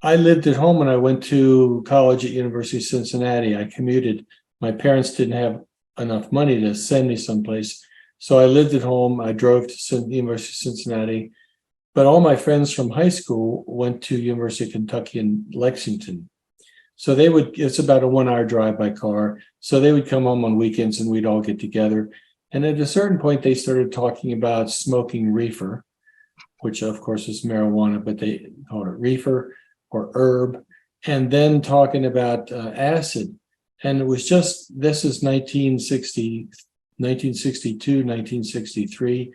I lived at home when I went to college at University of Cincinnati. I commuted. My parents didn't have enough money to send me someplace. So I lived at home. I drove to the University of Cincinnati. But all my friends from high school went to University of Kentucky in Lexington. So it's about a 1 hour drive by car. So they would come home on weekends and we'd all get together. And at a certain point, they started talking about smoking reefer, which of course is marijuana, but they called it reefer or herb, and then talking about acid. And it was this is 1960, 1962, 1963.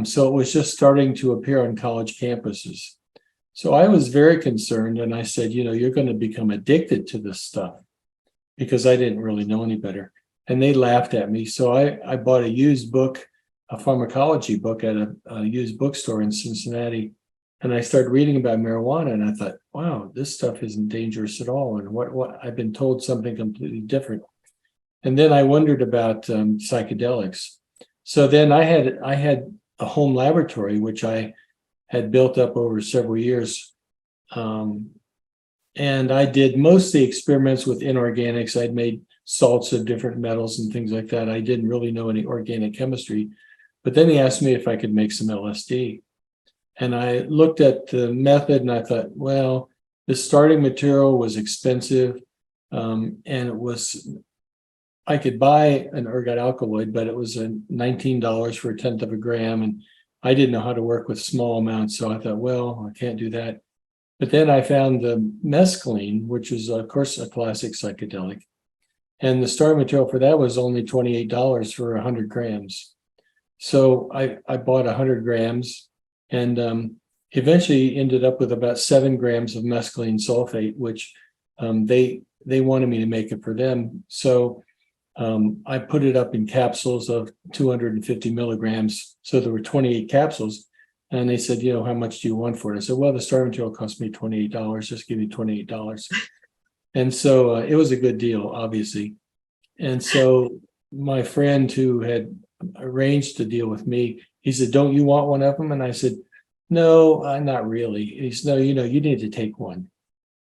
So it was just starting to appear on college campuses. So I was very concerned, and I said, you're going to become addicted to this stuff, because I didn't really know any better. And they laughed at me. So I bought a used book, a pharmacology book at a used bookstore in Cincinnati. And I started reading about marijuana, and I thought, wow, this stuff isn't dangerous at all. And what I've been told something completely different. And then I wondered about psychedelics. So then I had a home laboratory, which I had built up over several years. And I did mostly experiments with inorganics. I'd made salts of different metals and things like that. I didn't really know any organic chemistry. But then he asked me if I could make some LSD. And I looked at the method and I thought, well, the starting material was expensive. And I could buy an ergot alkaloid, but it was $19 for 1/10 of a gram. And I didn't know how to work with small amounts. So I thought, well, I can't do that. But then I found the mescaline, which is, of course, a classic psychedelic. And the starting material for that was only $28 for 100 grams. So I bought 100 grams and eventually ended up with about 7 grams of mescaline sulfate, which they wanted me to make it for them. So I put it up in capsules of 250 milligrams. So there were 28 capsules. And they said, how much do you want for it? I said, well, the starting material cost me $28. Just give me $28. And so it was a good deal, obviously. And so my friend who had arranged to deal with me, he said, don't you want one of them? And I said, no, not really. He said, no, you need to take one.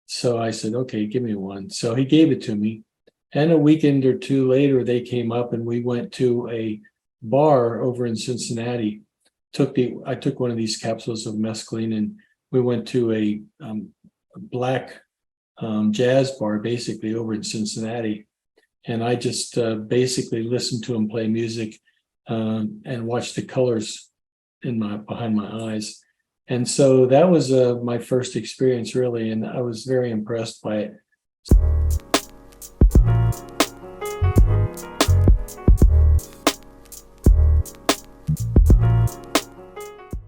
So I said, okay, give me one. So he gave it to me. And a weekend or two later, they came up and we went to a bar over in Cincinnati. I took one of these capsules of mescaline and we went to a black jazz bar, basically over in Cincinnati. And I just basically listened to him play music and watched the colors behind my eyes. And so that was my first experience, really. And I was very impressed by it.